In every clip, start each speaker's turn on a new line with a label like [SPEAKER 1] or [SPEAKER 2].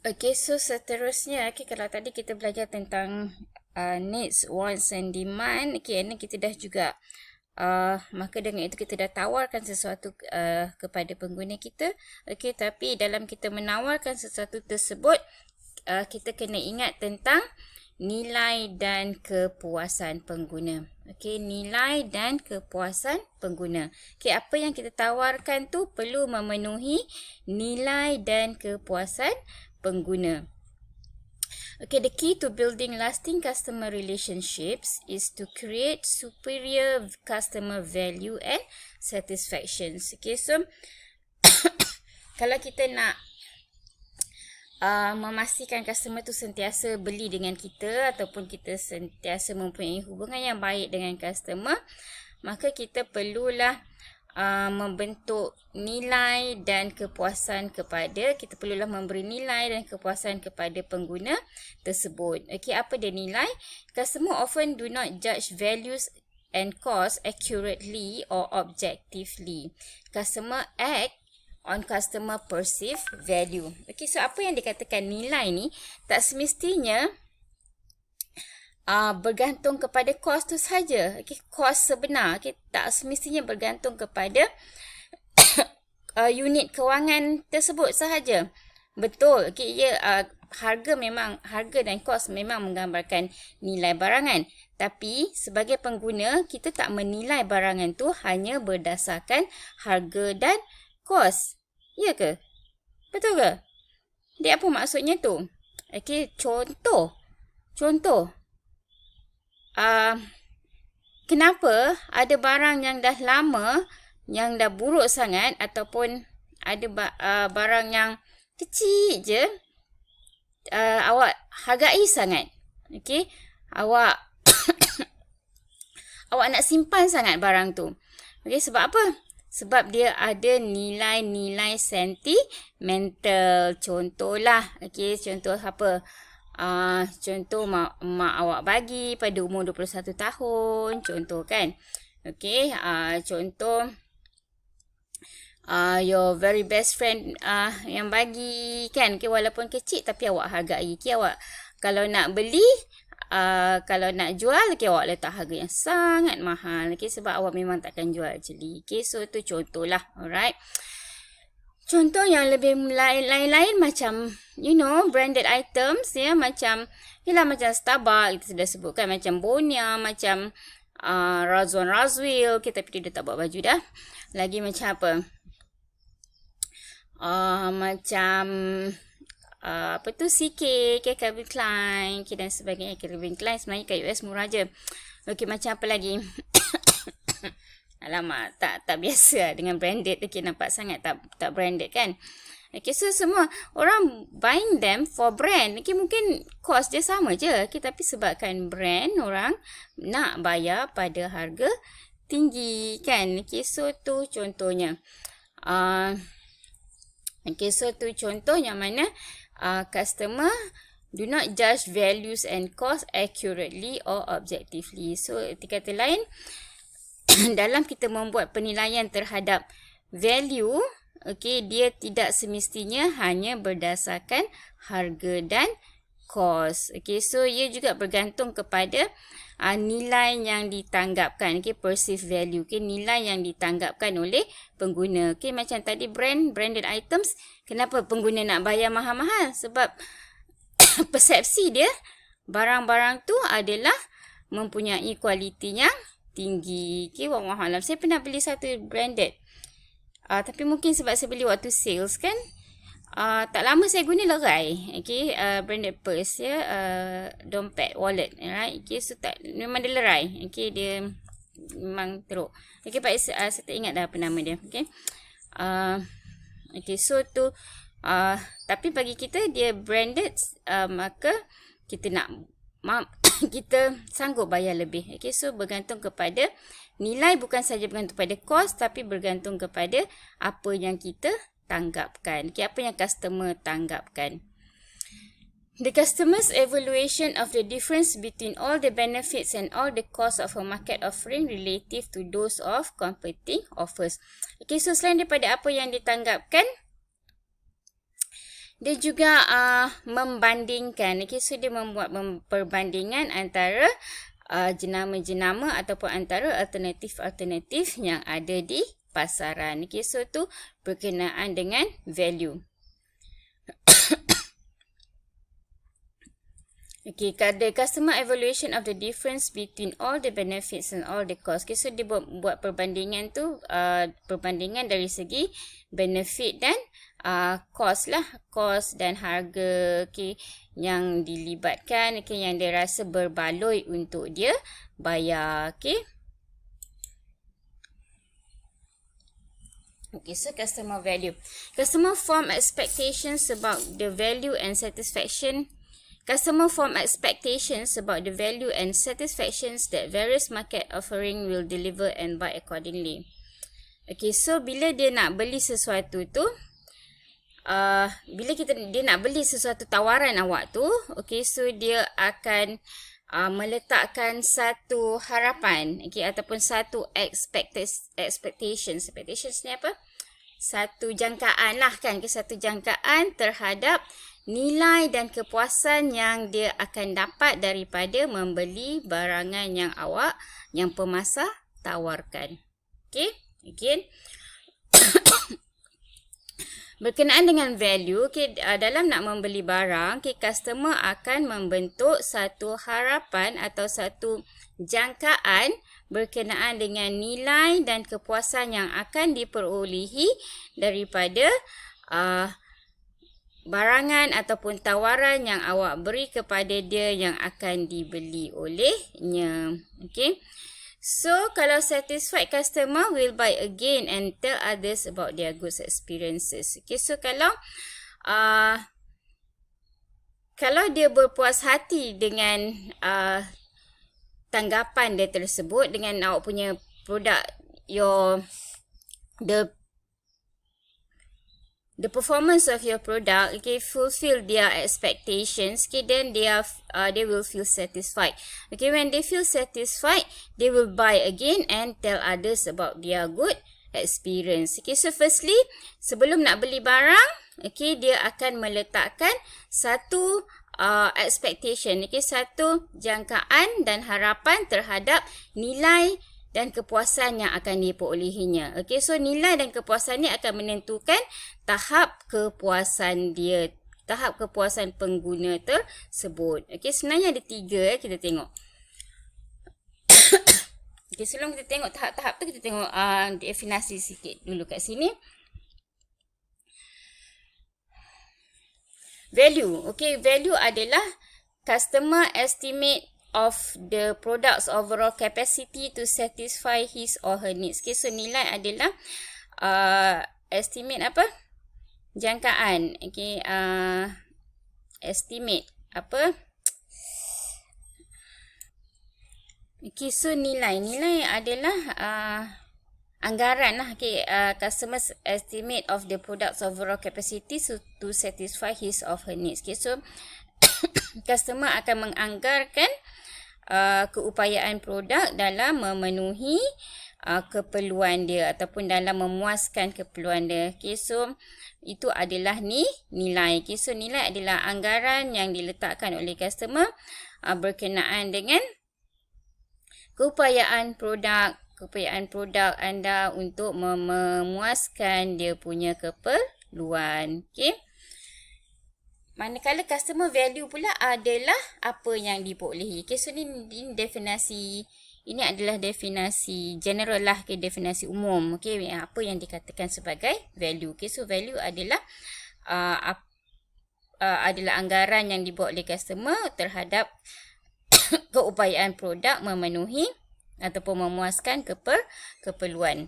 [SPEAKER 1] Okay, so seterusnya, okay, kalau tadi kita belajar tentang needs, wants and demand, okay, ini kita dah juga, maka dengan itu kita dah tawarkan sesuatu kepada pengguna kita, okay, tapi dalam kita menawarkan sesuatu tersebut, kita kena ingat tentang nilai dan kepuasan pengguna. Okey, nilai dan kepuasan pengguna. Okey, apa yang kita tawarkan tu perlu memenuhi nilai dan kepuasan pengguna. Okay, the key to building lasting customer relationships is to create superior customer value and satisfaction. Okay, so kalau kita nak memastikan customer tu sentiasa beli dengan kita ataupun kita sentiasa mempunyai hubungan yang baik dengan customer, maka kita perlulah membentuk nilai dan kepuasan kita perlulah memberi nilai dan kepuasan kepada pengguna tersebut. Okey, apa dia nilai? Customer often do not judge values and cost accurately or objectively. Customer act on customer perceived value. Okay, so apa yang dikatakan nilai ni tak semestinya bergantung kepada kos tu saja. Okay, kos sebenar. Okay, tak semestinya bergantung kepada unit kewangan tersebut sahaja. Betul. Okay, harga dan kos memang menggambarkan nilai barangan. Tapi sebagai pengguna, kita tak menilai barangan tu hanya berdasarkan harga dan kos. Ya ke? Betul ke? Dia apa maksudnya tu? Okey, contoh. Kenapa ada barang yang dah lama, yang dah buruk sangat ataupun ada barang yang kecil je, awak hargai sangat. Okey, awak awak nak simpan sangat barang tu. Okey, sebab apa? Sebab dia ada nilai-nilai sentimental. Contohlah, okay, contoh apa? Contoh mak awak bagi pada umur 21 tahun. Contoh kan? Okay, contoh your very best friend yang bagi kan? Okay, walaupun kecil tapi awak hargai. Okay, awak kalau nak beli, kalau nak jual, okay, awak letak harga yang sangat mahal. Okay, sebab awak memang takkan jual jeli. Okay, so tu contoh lah. Alright. Contoh yang lebih lain-lain macam, branded items, ya, macam, macam Starbucks, kita sudah sebutkan, macam Bonia, macam Razwan Razwil, okay, tapi dia tak buat baju dah. Lagi macam apa? Macam apa tu, CK, Calvin Klein, dan sebagainya. Calvin Klein sebenarnya kat US murah je. Okey, macam apa lagi? Alamak, tak biasa dengan branded. Okey, nampak sangat tak branded kan? Okey, so semua orang buying them for brand. Okey, mungkin cost dia sama je. Okey, tapi sebabkan brand, orang nak bayar pada harga tinggi kan? Okey, so tu contohnya. Okay, so tu contoh yang mana customer do not judge values and cost accurately or objectively. So, kata lain, dalam kita membuat penilaian terhadap value, okay, dia tidak semestinya hanya berdasarkan harga dan cost. Okay, so ia juga bergantung kepada nilai yang ditanggapkan, okay, perceived value, okay, nilai yang ditanggapkan oleh pengguna. Okay, macam tadi branded items, kenapa pengguna nak bayar mahal-mahal? Sebab persepsi dia, barang-barang tu adalah mempunyai kualiti yang tinggi. Okay, wallahualam. Saya pernah beli satu branded. Tapi mungkin sebab saya beli waktu sales kan, tak lama saya guna lerai. Okay, branded purse, ya, dompet, wallet, right? Okay, so memang dia lerai. Okay, dia memang teruk. Okay, Pak, saya tak ingat dah apa nama dia. Okay, okay, so tu, tapi bagi kita dia branded, maka kita nak kita sanggup bayar lebih. Okay, so bergantung kepada nilai, bukan saja bergantung kepada kos, tapi bergantung kepada apa yang kita tanggapkan. Okay, apa yang customer tanggapkan. The customer's evaluation of the difference between all the benefits and all the costs of a market offering relative to those of competing offers. Okay, so selain daripada apa yang ditanggapkan, Dia juga membandingkan. Okay, so dia membuat perbandingan antara jenama-jenama ataupun antara alternatif-alternatif yang ada di pasaran. Okay, so tu berkenaan dengan value. Okay, the customer evaluation of the difference between all the benefits and all the costs. Okay, so dia buat perbandingan tu, perbandingan dari segi benefit dan cost lah, cost dan harga, okay, yang dilibatkan, okay, yang dia rasa berbaloi untuk dia bayar, okay. Okay, so customer value. Customer form expectations about the value and satisfaction. Customer form expectations about the value and satisfactions that various market offering will deliver and buy accordingly. Okay, so bila dia nak beli sesuatu tu, bila dia nak beli sesuatu tawaran awak tu, okay, so dia akan meletakkan satu harapan, okay, ataupun satu expectations. Expectations ni apa? Satu jangkaan lah kan, satu jangkaan terhadap nilai dan kepuasan yang dia akan dapat daripada membeli barangan yang pemasar tawarkan. Okay, again. Berkenaan dengan value, okay, dalam nak membeli barang, okay, customer akan membentuk satu harapan atau satu jangkaan berkenaan dengan nilai dan kepuasan yang akan diperolehi daripada barangan ataupun tawaran yang awak beri kepada dia yang akan dibeli olehnya. Okay. So, kalau satisfied customer will buy again and tell others about their good experiences. Okay, so kalau dia berpuas hati dengan tanggapan dia tersebut, dengan awak punya produk, the performance of your product, okay, fulfill their expectations, okay, then they will feel satisfied. Okay, when they feel satisfied, they will buy again and tell others about their good experience. Okay, so firstly, sebelum nak beli barang, okay, dia akan meletakkan satu expectation, okay, satu jangkaan dan harapan terhadap nilai dan kepuasan yang akan diperolehinya. Okey, so nilai dan kepuasan ni akan menentukan tahap kepuasan dia, tahap kepuasan pengguna tersebut. Okey, sebenarnya ada 3 kita tengok. Okey, sebelum kita tengok tahap-tahap tu, kita tengok definisi sikit dulu kat sini. Value. Okey, value adalah customer estimate of the product's overall capacity to satisfy his or her needs. Okay, so nilai adalah estimate apa? Jangkaan. Okay, estimate apa? Okay, so nilai adalah anggaran lah. Okay, customer's estimate of the product's overall capacity to satisfy his or her needs. Okay, so customer akan menganggarkan keupayaan produk dalam memenuhi keperluan dia ataupun dalam memuaskan keperluan dia. Okay, so itu adalah nilai. Okay, so nilai adalah anggaran yang diletakkan oleh customer berkenaan dengan keupayaan produk anda untuk memuaskan dia punya keperluan. Okay. Manakala customer value pula adalah apa yang diperolehi. Okay, so ini definisi, ini adalah definisi general lah, okay, definisi umum. Okay, apa yang dikatakan sebagai value. Okay, so value adalah adalah anggaran yang dibuat oleh customer terhadap keupayaan produk memenuhi ataupun memuaskan keperluan.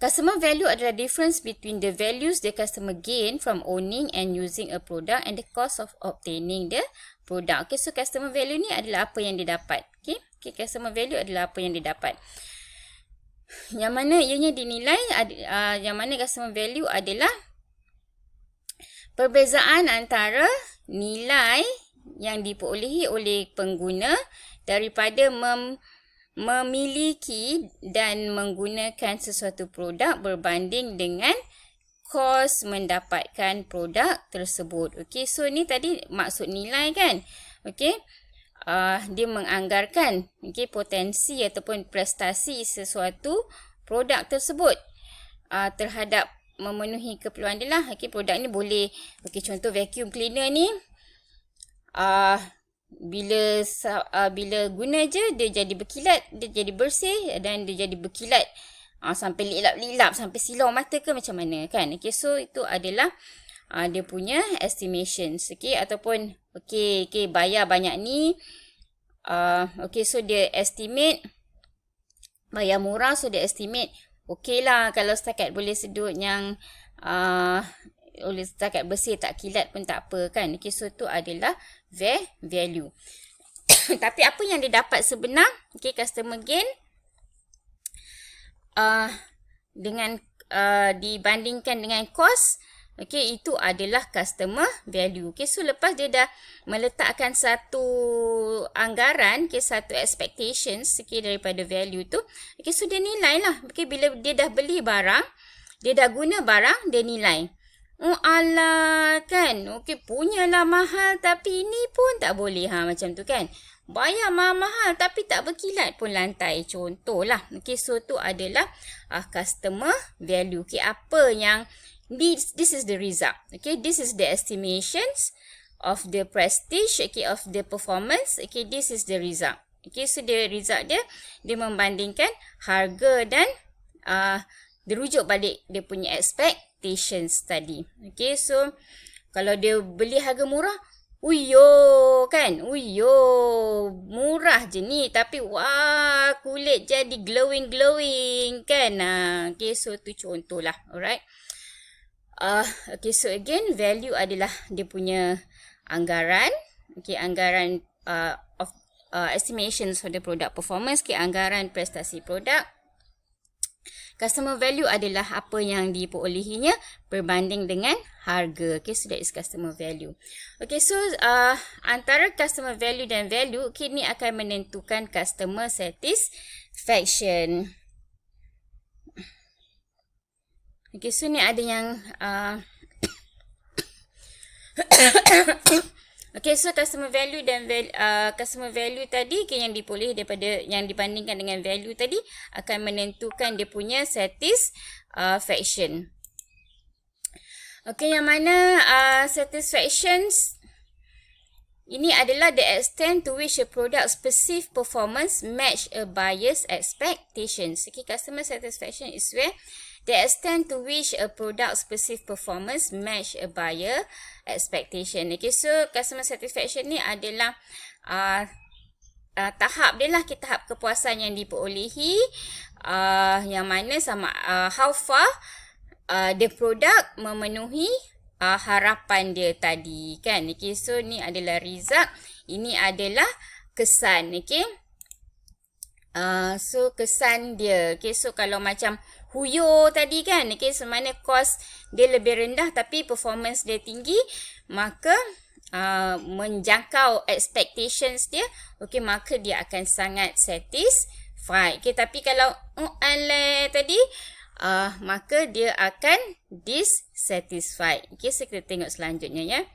[SPEAKER 1] Customer value adalah difference between the values the customer gain from owning and using a product and the cost of obtaining the product. Okay, so customer value ni adalah apa yang dia dapat. Okay, customer value adalah apa yang dia dapat. Yang mana ianya dinilai, yang mana customer value adalah perbezaan antara nilai yang diperolehi oleh pengguna daripada memiliki dan menggunakan sesuatu produk berbanding dengan kos mendapatkan produk tersebut. Okey, so ni tadi maksud nilai kan. Okey, dia menganggarkan potensi ataupun prestasi sesuatu produk tersebut terhadap memenuhi keperluan dia lah. Okey, produk ni boleh, contoh vacuum cleaner ni bila guna je dia jadi berkilat, dia jadi bersih dan dia jadi berkilat sampai lilap-lilap, sampai silau mata ke macam mana kan. Okey, so itu adalah dia punya estimations. Okey, ataupun bayar banyak ni. So dia estimate bayar murah, so dia estimate lah kalau setakat boleh sedut yang oleh setakat bersih tak kilat pun tak apa kan. Okey, so tu adalah value. Tapi apa yang dia dapat sebenar, customer gain dengan dibandingkan dengan cost, itu adalah customer value. So lepas dia dah meletakkan satu anggaran, satu expectations daripada value tu, so dia nilai lah. Bila dia dah beli barang, dia dah guna barang, dia nilai. Oh alah kan, punyalah mahal tapi ini pun tak boleh macam tu kan. Bayar mahal tapi tak berkilat pun lantai, contohlah. So tu adalah customer value. Apa yang this is the result. This is the estimations of the prestige, of the performance. This is the result. So the result dia membandingkan harga dan dia rujuk balik dia punya expectations tadi. So kalau dia beli harga murah, kan, murah je ni tapi wah kulit jadi glowing kan. So tu contohlah. Alright. So again, value adalah dia punya anggaran. Anggaran of estimations for the product performance. Anggaran prestasi produk. Customer value adalah apa yang diperolehinya berbanding dengan harga. So that is customer value. So antara customer value dan value, ni akan menentukan customer satisfaction. So ni ada yang so customer value dan customer value tadi yang diperoleh daripada yang dibandingkan dengan value tadi akan menentukan dia punya satisfaction. Yang mana satisfactions ini adalah the extent to which a product's perceived performance match a buyer's expectations. Customer satisfaction is where the extent to which a product's perceived performance match a buyer expectation. So customer satisfaction ni adalah tahap dia lah, tahap kepuasan yang diperolehi, yang mana sama how far the product memenuhi harapan dia tadi kan. So ni adalah result, ini adalah kesan. So kesan dia. So kalau macam Huyo tadi kan, semana kos dia lebih rendah tapi performance dia tinggi, maka menjangkau expectations dia, maka dia akan sangat satisfied. Tapi kalau tadi, maka dia akan dissatisfied. So kita tengok selanjutnya ya.